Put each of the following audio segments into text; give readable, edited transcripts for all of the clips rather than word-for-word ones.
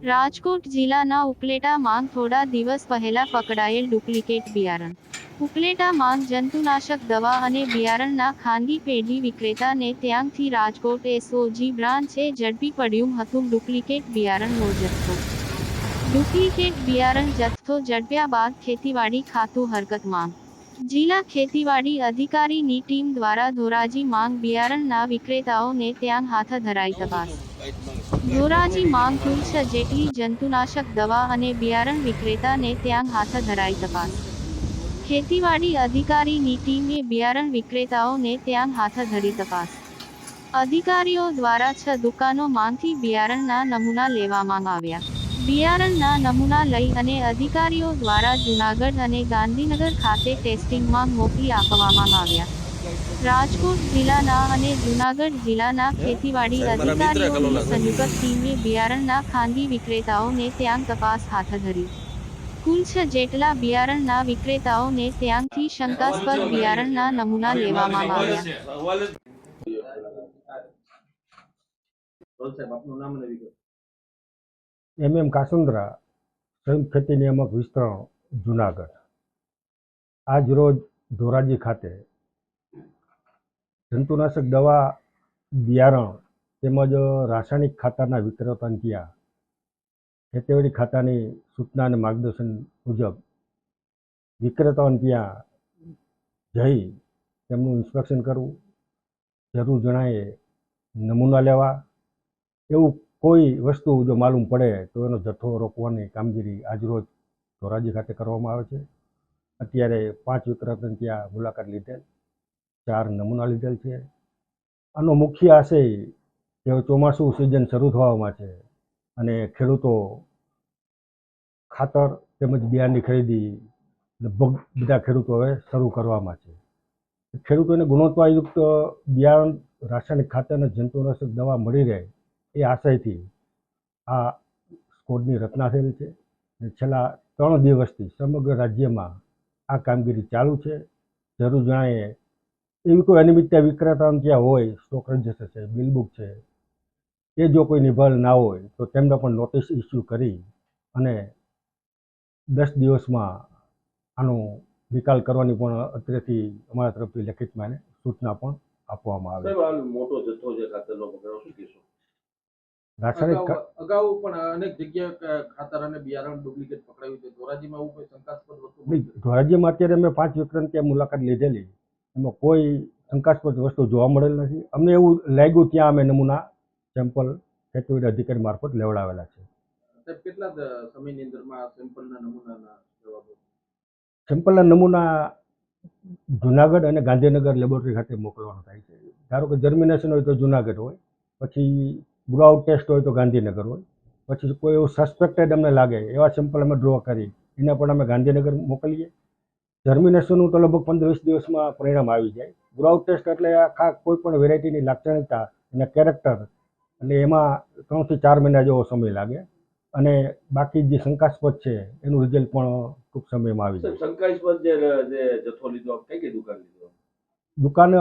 રાજકોટ જિલ્લાના ઉપલેટામાં થોડા દિવસ પહેલા પકડાયેલ ડુપ્લિકેટ બિયારણ. ઉપલેટામાં જંતુનાશક દવા અને બિયારણના ખાનગી પેઢી વિક્રેતાને ત્યાંથી રાજકોટ એસઓજી બ્રાન્ચે ઝડપી પડ્યું હતું ડુપ્લિકેટ બિયારણનો જથ્થો. ડુપ્લિકેટ બિયારણ જથ્થો ઝડપ્યા બાદ ખેતીવાડી ખાતું હરકતમાં. જિલ્લા ખેતીવાડી અધિકારીની ટીમ દ્વારા ધોરાજી માંગ બિયારણના વિક્રેતાઓને ત્યાં હાથ ધરાઈ તપાસ. ધોરાજી માંગ કુલ 6 જેટલી જંતુનાશક દવા અને બિયારણ વિક્રેતાને ત્યાં હાથ ધરાઈ તપાસ. ખેતીવાડી અધિકારીની ટીમે બિયારણ વિક્રેતાઓને ત્યાં હાથ ધરી તપાસ. અધિકારીઓ દ્વારા 6 દુકાનોમાંથી બિયારણના નમૂના લેવામાં આવ્યા. બિયારણના નમૂના લઈ અને અધિકારીઓ દ્વારા જૂનાગઢ અને ગાંધીનગર ખાતે ટેસ્ટિંગમાં મોકલી આપવામાં આવ્યા. રાજકોટ જિલ્લાના અને જૂનાગઢ જિલ્લાના ખેતીવાડી અધિકારીઓની સંયુક્ત ટીમે બિયારણના ખાનગી વિક્રેતાઓને ત્યાં તપાસ હાથ ધરી. કુલ 6 જેટલા બિયારણના વિક્રેતાઓને ત્યાંથી શંકાસ્પદ બિયારણના નમૂના લેવામાં આવ્યા. કાસુંદ્રા સંયુક્ત ખેતી નિયામક વિસ્તરણ જૂનાગઢ. આજ રોજ ધોરાજી ખાતે જંતુનાશક દવા, બિયારણ તેમજ રાસાયણિક ખાતરના વિક્રેતાને ત્યાં ખેતીવાડી ખાતાની સૂચના અને માર્ગદર્શન મુજબ વિક્રેતાઓને ત્યાં જઈ તેમનું ઇન્સ્પેક્શન કરવું, જરૂર જણાયે નમૂના લેવા, એવું કોઈ વસ્તુ જો માલુમ પડે તો એનો જથ્થો રોકવાની કામગીરી આજરોજ ધોરાજી ખાતે કરવામાં આવે છે. અત્યારે 5 વિક્રેતાને ત્યાં મુલાકાત લીધેલ, 4 નમૂના લીધેલ છે. આનો મુખ્ય આશય કે ચોમાસું સિઝન શરૂ થવામાં છે અને ખેડૂતો ખાતર તેમજ બિયારણની ખરીદી લગભગ બધા ખેડૂતો હવે શરૂ કરવામાં છે. ખેડૂતોને ગુણવત્તાયુક્ત બિયારણ, રાસાયણિક ખાતર અને જંતુનાશક દવા મળી રહે એ આશયથી આ સ્કોડની રચના થયેલ છે. છેલ્લા 3 દિવસથી સમગ્ર રાજ્યમાં આ કામગીરી ચાલુ છે. જરૂર જણાયે એવી કોઈ અનિયમિતતા વિક્રેતાઓને ત્યાં હોય, સ્ટોક રજિસ્ટર છે, બિલબુક છે, એ જો કોઈ નિભાવેલ ના હોય તો તેમને પણ નોટિસ ઇસ્યુ કરી અને 10 દિવસમાં આનો નિકાલ કરવાની પણ અત્રેથી અમારા તરફથી લેખિતમાં એને સૂચના પણ આપવામાં આવે. મોટો જથ્થો છે ખાતરનો પકડ્યો, શું કહેશો? રાસાયણિક અગાઉ પણ અનેક જગ્યાએ ખાતર અને બિયારણ ડુપ્લિકેટ પકડાયું છે. ધોરાજીમાં આવું કોઈ શંકાસ્પદ વસ્તુ? ધોરાજીમાં અત્યારે અમે 5 વિક્રેતાની ત્યાં મુલાકાત લીધેલી, એમાં કોઈ શંકાસ્પદ વસ્તુ જોવા મળેલ નથી. અમને એવું લાગ્યું ત્યાં અમે નમૂના સેમ્પલ ખેતીવાડી અધિકારી મારફત લેવડાવેલા છે. કેટલા સમયની અંદરમાં સેમ્પલના નમૂનાના જવાબો? સેમ્પલના નમૂના જૂનાગઢ અને ગાંધીનગર લેબોરેટરી ખાતે મોકલવાનો થાય છે. ધારો કે જર્મિનેશન હોય તો જૂનાગઢ હોય, પછી ગ્રોઆઉટ ટેસ્ટ હોય તો ગાંધીનગર હોય, પછી કોઈ એવું સસ્પેક્ટેડ અમને લાગે એવા સેમ્પલ અમે ડ્રો કરી એના પણ અમે ગાંધીનગર મોકલીએ. જર્મિનેશનનું તો લગભગ 15-20 દિવસમાં પરિણામ આવી જાય. ગ્રોઆઉટ ટેસ્ટ એટલે આખા કોઈ પણ વેરાયટીની લાક્ષણિકતા અને કેરેક્ટર, એટલે એમાં 3 થી 4 મહિના જેવો સમય લાગે અને બાકી જે શંકાસ્પદ છે એનું રિઝલ્ટ પણ ટૂંક સમયમાં આવી જાય. શંકાસ્પદ જે જથ્થો લીધો, કઈ દુકાન લીધો? દુકાન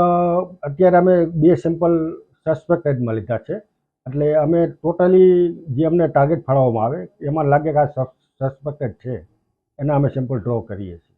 અત્યારે અમે 2 સેમ્પલ સસ્પેક્ટેડમાં લીધા છે. એટલે અમે ટોટલી જે અમને ટાર્ગેટ ફાળવવામાં આવે એમાં લાગે કે આ સસ્પેક્ટેડ છે એના અમે સેમ્પલ ડ્રો કરીએ છીએ.